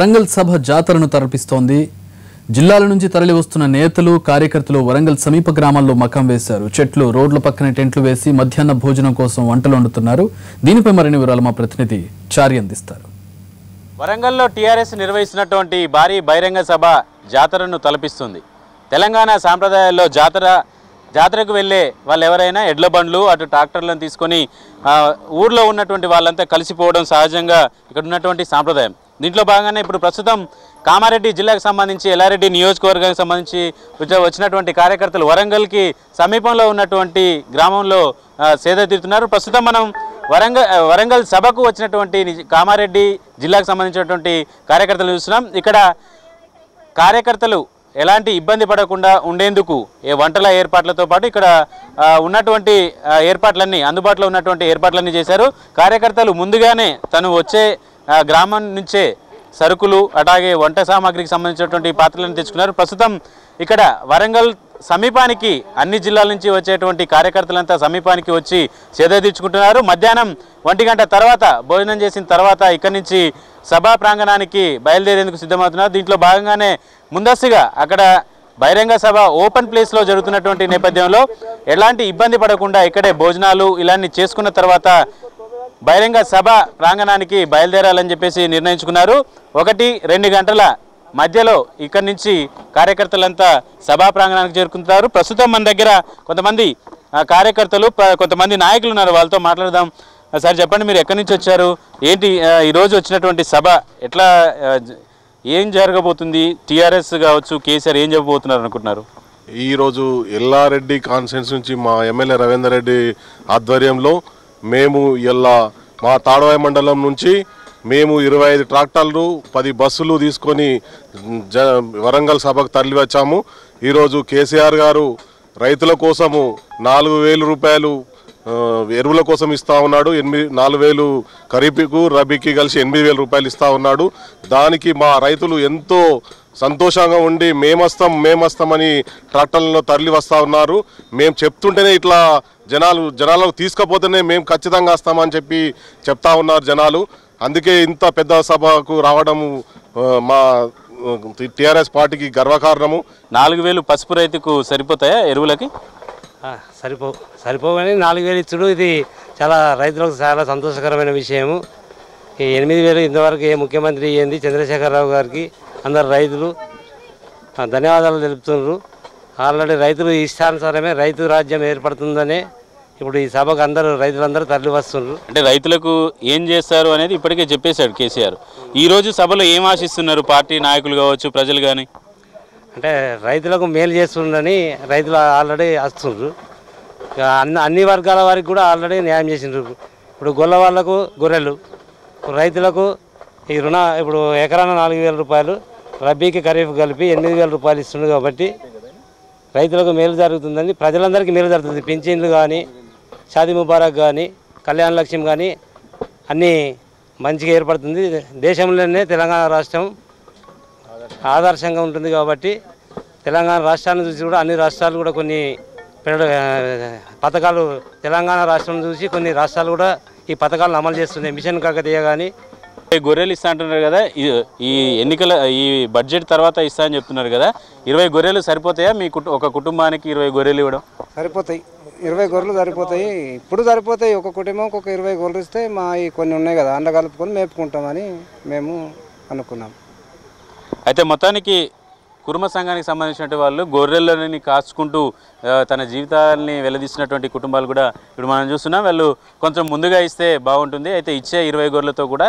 వరంగల్ సభ జాతరను తరలిస్తోంది. జిల్లాల నుంచి తరలి వస్తున్న నేతలు కార్యకర్తలు వరంగల్ సమీప గ్రామాల్లో మకాం వేశారు. చెట్లు రోడ్ల పక్కనే టెంట్లు వేసి మధ్యాహ్న భోజనం కోసం వంటలు వండుతున్నారు. దీనిపై మరిన్ని వివరాలు మా ప్రతినిధి చారి అందిస్తారు. వరంగల్లో టీఆర్ఎస్ నిర్వహిస్తున్నటువంటి భారీ బహిరంగ సభ జాతరను తలపిస్తుంది. తెలంగాణ సాంప్రదాయాల్లో జాతరకు వెళ్ళే వాళ్ళు ఎవరైనా ఎడ్ల బండ్లు అటు ట్రాక్టర్లను తీసుకొని ఊర్లో ఉన్నటువంటి వాళ్ళంతా కలిసిపోవడం సహజంగా ఇక్కడ ఉన్నటువంటి సాంప్రదాయం. దీంట్లో భాగంగానే ఇప్పుడు ప్రస్తుతం కామారెడ్డి జిల్లాకు సంబంధించి ఎల్లారెడ్డి నియోజకవర్గానికి సంబంధించి వచ్చినటువంటి కార్యకర్తలు వరంగల్కి సమీపంలో ఉన్నటువంటి గ్రామంలో సేద తీరుతున్నారు. ప్రస్తుతం మనం వరంగల్ సభకు వచ్చినటువంటి కామారెడ్డి జిల్లాకు సంబంధించినటువంటి కార్యకర్తలు చూస్తున్నాం. ఇక్కడ కార్యకర్తలు ఎలాంటి ఇబ్బంది పడకుండా ఉండేందుకు వంటల ఏర్పాట్లతో పాటు ఇక్కడ ఉన్నటువంటి ఏర్పాట్లన్నీ అందుబాటులో ఉన్నటువంటి ఏర్పాట్లన్నీ చేశారు. కార్యకర్తలు ముందుగానే తను వచ్చే గ్రామం నుంచే సరుకులు అలాగే వంట సామాగ్రికి సంబంధించినటువంటి పాత్రలను తెచ్చుకున్నారు. ప్రస్తుతం ఇక్కడ వరంగల్ సమీపానికి అన్ని జిల్లాల నుంచి వచ్చేటువంటి కార్యకర్తలంతా సమీపానికి వచ్చి సేద తీర్చుకుంటున్నారు. మధ్యాహ్నం 1 గంట తర్వాత భోజనం చేసిన తర్వాత ఇక్కడి నుంచి సభా ప్రాంగణానికి బయలుదేరేందుకు సిద్ధమవుతున్నారు. దీంట్లో భాగంగానే ముందస్తుగా అక్కడ బహిరంగ సభ ఓపెన్ ప్లేస్లో జరుగుతున్నటువంటి నేపథ్యంలో ఎలాంటి ఇబ్బంది పడకుండా ఇక్కడే భోజనాలు ఇలాంటి చేసుకున్న తర్వాత బహిరంగ సభ ప్రాంగణానికి బయలుదేరాలని చెప్పేసి నిర్ణయించుకున్నారు. 1-2 గంటల మధ్యలో ఇక్కడి నుంచి కార్యకర్తలంతా సభా ప్రాంగణానికి చేరుకుంటారు. ప్రస్తుతం మన దగ్గర కొంతమంది కార్యకర్తలు కొంతమంది నాయకులు ఉన్నారు, వాళ్ళతో మాట్లాడదాం. సార్ చెప్పండి, మీరు ఎక్కడి నుంచి వచ్చారు, ఏంటి ఈరోజు వచ్చినటువంటి సభ ఎట్లా ఏం జరగబోతుంది, టీఆర్ఎస్ కావచ్చు కేసీఆర్ ఏం చెప్పబోతున్నారు అనుకుంటున్నారు? ఈరోజు ఎల్లారెడ్డి కాన్స్టిట్యున్సీ నుంచి మా ఎమ్మెల్యే రవీందర్ రెడ్డి ఆధ్వర్యంలో మేము ఇలా మా తాడవాయి మండలం నుంచి మేము 25 ట్రాక్టర్లు 10 బస్సులు తీసుకొని వరంగల్ సభకు తరలి వచ్చాము. ఈరోజు కేసీఆర్ గారు రైతుల కోసము 4,000 రూపాయలు ఎరువుల కోసం ఇస్తూ ఉన్నాడు. 4,000 ఖరీఫ్కు రబీకి కలిసి 8,000 రూపాయలు ఇస్తూ ఉన్నాడు. దానికి మా రైతులు ఎంతో సంతోషంగా ఉండి మేమస్తామని ట్రాక్టర్లలో తరలి వస్తూ ఉన్నారు. మేము చెప్తుంటేనే ఇట్లా జనాలకు తీసుకపోతేనే మేము ఖచ్చితంగా వస్తామని చెప్తా ఉన్నారు జనాలు. అందుకే ఇంత పెద్ద సభకు రావడం మా టీఆర్ఎస్ పార్టీకి గర్వకారణము. 4,000 పసుపు రైతుకు సరిపోతాయా ఎరువులకి? సరిపోగానే 4,000 ఇచ్చుడు ఇది చాలా రైతులకు చాలా సంతోషకరమైన విషయము. ఈ 8,000 ఇంతవరకు ఏ ముఖ్యమంత్రి ఏంది చంద్రశేఖరరావు గారికి అందరు రైతులు ధన్యవాదాలు తెలుపుతున్నారు. ఆల్రెడీ రైతులు ఇష్టానుసారమే రైతు రాజ్యం ఏర్పడుతుందనే ఇప్పుడు ఈ సభకు రైతులందరూ తరలి వస్తున్నారు. అంటే రైతులకు ఏం చేస్తారు అనేది ఇప్పటికే చెప్పేశాడు కేసీఆర్. ఈరోజు సభలో ఏం ఆశిస్తున్నారు పార్టీ నాయకులు కావచ్చు ప్రజలు కానీ? అంటే రైతులకు మేలు చేస్తుండని రైతులు ఆల్రెడీ వస్తున్నారు. అన్ని వర్గాల వారికి కూడా ఆల్రెడీ న్యాయం చేసిండ్రు. ఇప్పుడు గొల్ల వాళ్ళకు గొర్రెలు, రైతులకు ఈ ఇప్పుడు ఎకరాన 4,000 రూపాయలు, రబీకి ఖరీఫ్ కలిపి 8,000 రూపాయలు ఇస్తుంది. కాబట్టి రైతులకు మేలు జరుగుతుందని ప్రజలందరికీ మేలు జరుగుతుంది. పింఛన్లు కానీ, షాదీ ముబారక్ కానీ, కళ్యాణ లక్ష్యం కానీ అన్నీ మంచిగా ఏర్పడుతుంది. దేశంలోనే తెలంగాణ రాష్ట్రం ఆదర్శంగా ఉంటుంది. కాబట్టి తెలంగాణ రాష్ట్రాన్ని చూసి కూడా అన్ని రాష్ట్రాలు కూడా కొన్ని పథకాలు తెలంగాణ రాష్ట్రం చూసి కొన్ని రాష్ట్రాలు కూడా ఈ పథకాలను అమలు చేస్తున్నాయి. మిషన్ కాకతీయ కానీ గొర్రెలు ఇస్తా అంటున్నారు కదా, ఈ ఎన్నికల ఈ బడ్జెట్ తర్వాత ఇస్తా అని చెప్తున్నారు కదా, 20 గొర్రెలు సరిపోతాయా మీ ఒక కుటుంబానికి? 20 గొర్రెలు ఇవ్వడం సరిపోతాయి. 20 గొర్రెలు సరిపోతాయి, ఇప్పుడు సరిపోతాయి. ఒక కుటుంబంకి ఒక 20 గొర్రెలు ఇస్తే మా కొన్ని ఉన్నాయి కదా అండ కలుపుకొని మేపుకుంటామని మేము అనుకున్నాం. అయితే మొత్తానికి కుర్మ సంఘానికి సంబంధించినటువంటి వాళ్ళు గొర్రెలని కాచుకుంటూ తన జీవితాలని వెల్లదీసినటువంటి కుటుంబాలు కూడా ఇప్పుడు మనం చూస్తున్నాం. వాళ్ళు కొంచెం ముందుగా ఇస్తే బాగుంటుంది. అయితే ఇచ్చే 20 గొర్రెలతో కూడా